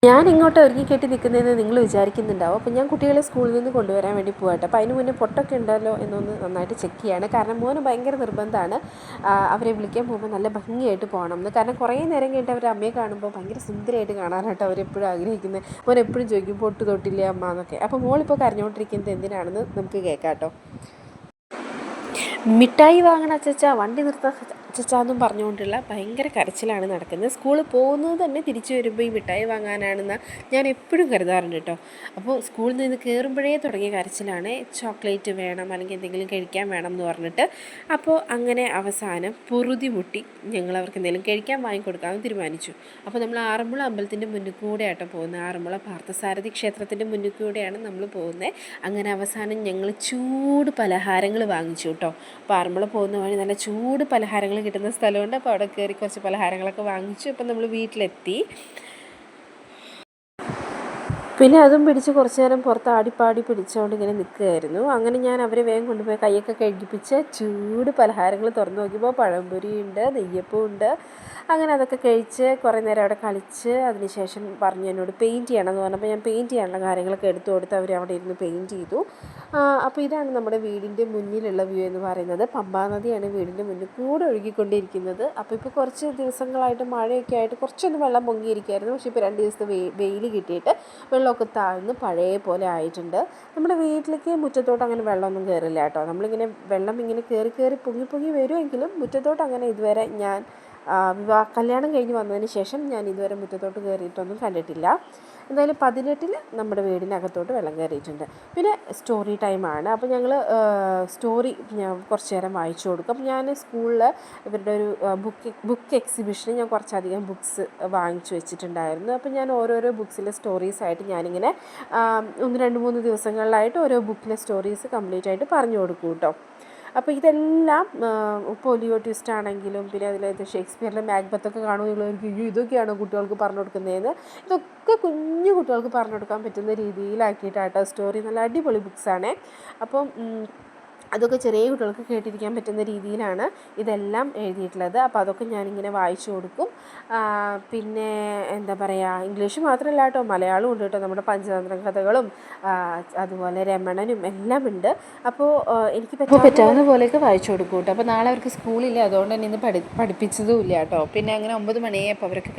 ഞാൻ ഇങ്ങോട്ട് ഒരുങ്ങി കെട്ടി നിൽക്കുന്നതെന്ന് നിങ്ങൾ വിചാരിക്കുന്നുണ്ടാവും. അപ്പോൾ ഞാൻ കുട്ടികളെ സ്കൂളിൽ നിന്ന് കൊണ്ടുവരാൻ വേണ്ടി പോകട്ടെ. അപ്പോൾ അതിന് മുന്നേ പൊട്ടൊക്കെ ഉണ്ടല്ലോ എന്നൊന്ന് നന്നായിട്ട് ചെക്ക് ചെയ്യാണ്. കാരണം മോന് ഭയങ്കര നിർബന്ധമാണ് അവരെ വിളിക്കാൻ പോകുമ്പോൾ നല്ല ഭംഗിയായിട്ട് പോകണം എന്ന്. കാരണം കുറേ നേരം കഴിഞ്ഞിട്ട് അവർ അമ്മയെ കാണുമ്പോൾ ഭയങ്കര സുന്ദരമായിട്ട് കാണാനായിട്ട് അവരെപ്പോഴും ആഗ്രഹിക്കുന്നത്. മോൻ എപ്പോഴും ചോദിക്കും പൊട്ട് തൊട്ടില്ലേ അമ്മ എന്നൊക്കെ. അപ്പോൾ മോളിപ്പോൾ കരഞ്ഞുകൊണ്ടിരിക്കുന്നത് എന്തിനാണെന്ന് നമുക്ക് കേൾക്കാം കേട്ടോ. മിഠായി വാങ്ങണ അച്ചച്ച, വണ്ടി നിർത്താൻ അച്ചച്ച എന്നും പറഞ്ഞുകൊണ്ടുള്ള ഭയങ്കര കരച്ചിലാണ് നടക്കുന്നത്. സ്കൂളിൽ പോകുന്നത് തന്നെ തിരിച്ചു വരുമ്പോൾ ഈ മിഠായി വാങ്ങാനാണെന്ന് ഞാൻ എപ്പോഴും കരുതാറുണ്ട് കേട്ടോ. അപ്പോൾ സ്കൂളിൽ നിന്ന് കയറുമ്പോഴേ തുടങ്ങിയ കരച്ചിലാണ്, ചോക്ലേറ്റ് വേണം അല്ലെങ്കിൽ എന്തെങ്കിലും കഴിക്കാൻ വേണം എന്ന് പറഞ്ഞിട്ട്. അപ്പോൾ അങ്ങനെ അവസാനം പൊറുതി മുട്ടി ഞങ്ങൾ അവർക്ക് എന്തെങ്കിലും കഴിക്കാൻ വാങ്ങിക്കൊടുക്കാമെന്ന് തീരുമാനിച്ചു. അപ്പോൾ നമ്മൾ ആറന്മുള അമ്പലത്തിൻ്റെ മുന്നിൽ കൂടെ ആട്ടോ പോകുന്നത്. ആറന്മുള പാർത്ഥസാരഥി ക്ഷേത്രത്തിൻ്റെ മുന്നിൽ കൂടെയാണ് നമ്മൾ പോകുന്നത്. അങ്ങനെ അവസാനം ഞങ്ങൾ ചൂട് പലഹാരങ്ങൾ വാങ്ങിച്ചു കേട്ടോ. അപ്പോൾ ആറന്മുള പോകുന്ന വഴി നല്ല ചൂട് പലഹാരങ്ങൾ കിട്ടുന്ന സ്ഥലമുണ്ട്. അപ്പോൾ അവിടെ കയറി കുറച്ച് പലഹാരങ്ങളൊക്കെ വാങ്ങിച്ചു. അപ്പം നമ്മൾ വീട്ടിലെത്തി. പിന്നെ അതും പിടിച്ച് കുറച്ച് നേരം പുറത്ത് ആടിപ്പാടി പിടിച്ചുകൊണ്ട് ഇങ്ങനെ നിൽക്കുകയായിരുന്നു. അങ്ങനെ ഞാൻ അവരെ വേഗം കൊണ്ടുപോയി കൈയൊക്കെ കഴുകിപ്പിച്ച് ചൂട് പലഹാരങ്ങൾ തുറന്ന് നോക്കിയപ്പോൾ പഴംപൊരിയുണ്ട്, നെയ്യപ്പമുണ്ട്. അങ്ങനെ അതൊക്കെ കഴിച്ച് കുറേ നേരം അവിടെ കളിച്ച് അതിനുശേഷം പറഞ്ഞു എന്നോട് പെയിൻറ്റ് ചെയ്യണമെന്ന് പറഞ്ഞപ്പോൾ ഞാൻ പെയിൻറ്റ് ചെയ്യാനുള്ള കാര്യങ്ങളൊക്കെ എടുത്തു കൊടുത്ത് അവർ അവിടെ ഇരുന്ന് പെയിൻറ്റ് ചെയ്തു. അപ്പോൾ ഇതാണ് നമ്മുടെ വീടിൻ്റെ മുന്നിലുള്ള വ്യൂ എന്ന് പറയുന്നത്. പമ്പാ നദിയാണ് വീടിൻ്റെ മുന്നിൽ കൂടെ ഒഴുകിക്കൊണ്ടിരിക്കുന്നത്. അപ്പോൾ ഇപ്പോൾ കുറച്ച് ദിവസങ്ങളായിട്ട് മഴയൊക്കെ ആയിട്ട് കുറച്ചൊന്ന് വെള്ളം പൊങ്ങിയിരിക്കുമായിരുന്നു. പക്ഷേ ഇപ്പോൾ 2 ദിവസത്തെ വെയിൽ കിട്ടിയിട്ട് വെള്ളമൊക്കെ താഴ്ന്ന് പഴയ പോലെ ആയിട്ടുണ്ട്. നമ്മുടെ വീട്ടിലേക്ക് മുറ്റത്തോട്ട് അങ്ങനെ വെള്ളമൊന്നും കയറില്ല കേട്ടോ. നമ്മളിങ്ങനെ വെള്ളം ഇങ്ങനെ കയറി പൊങ്ങി വരുമെങ്കിലും മുറ്റത്തോട്ട് അങ്ങനെ ഇതുവരെ ഞാൻ കല്യാണം കഴിഞ്ഞ് വന്നതിന് ശേഷം ഞാൻ ഇതുവരെ മുറ്റത്തോട്ട് കയറിയിട്ടൊന്നും കണ്ടിട്ടില്ല. എന്തായാലും 18-ൽ നമ്മുടെ വീടിനകത്തോട്ട് വെള്ളം കയറിയിട്ടുണ്ട്. പിന്നെ സ്റ്റോറി ടൈമാണ്. അപ്പോൾ ഞങ്ങൾ സ്റ്റോറി ഞാൻ കുറച്ച് നേരം വായിച്ചു കൊടുക്കും. അപ്പോൾ ഞാൻ സ്കൂളിൽ ഇവരുടെ ഒരു ബുക്ക് എക്സിബിഷന് ഞാൻ കുറച്ചധികം ബുക്സ് വാങ്ങിച്ചു വെച്ചിട്ടുണ്ടായിരുന്നു. അപ്പോൾ ഞാൻ ഓരോരോ ബുക്സിലെ സ്റ്റോറീസായിട്ട് ഞാനിങ്ങനെ 1-2-3 ദിവസങ്ങളിലായിട്ട് ഓരോ ബുക്കിലെ സ്റ്റോറീസ് കംപ്ലീറ്റ് ആയിട്ട് പറഞ്ഞു കൊടുക്കും കേട്ടോ. അപ്പോൾ ഇതെല്ലാം പോലിയോ ട്വിസ്റ്റ് ആണെങ്കിലും പിന്നെ അതിൽ ഷേക്സ്പിയറിലെ മാക്ബത്തൊക്കെ കാണുകയുള്ളവർക്ക് ഇതൊക്കെയാണോ കുട്ടികൾക്ക് പറഞ്ഞു കൊടുക്കുന്നതെന്ന്. ഇതൊക്കെ കുഞ്ഞു കുട്ടികൾക്ക് പറഞ്ഞു കൊടുക്കാൻ പറ്റുന്ന രീതിയിലാക്കിയിട്ടാട്ടോ സ്റ്റോറി. നല്ല അടിപൊളി ബുക്സാണ്. അപ്പം അതൊക്കെ ചെറിയ കുട്ടികൾക്ക് കേട്ടിരിക്കാൻ പറ്റുന്ന രീതിയിലാണ് ഇതെല്ലാം എഴുതിയിട്ടുള്ളത്. അപ്പോൾ അതൊക്കെ ഞാനിങ്ങനെ വായിച്ചു കൊടുക്കും. പിന്നെ എന്താ പറയുക, ഇംഗ്ലീഷ് മാത്രമല്ല കേട്ടോ, മലയാളവും ഉണ്ട് കേട്ടോ. നമ്മുടെ പഞ്ചതന്ത്ര കഥകളും അതുപോലെ രമണനും എല്ലാം ഉണ്ട്. അപ്പോൾ എനിക്ക് പറ്റാവുന്ന പോലെയൊക്കെ വായിച്ചു കൊടുക്കും കേട്ടോ. അപ്പോൾ നാളെ അവർക്ക് സ്കൂളില്ല, അതുകൊണ്ട് തന്നെ ഇന്ന് പഠിപ്പിച്ചതും ഇല്ല കേട്ടോ. പിന്നെ അങ്ങനെ 9 മണിയായപ്പോൾ അവർക്ക്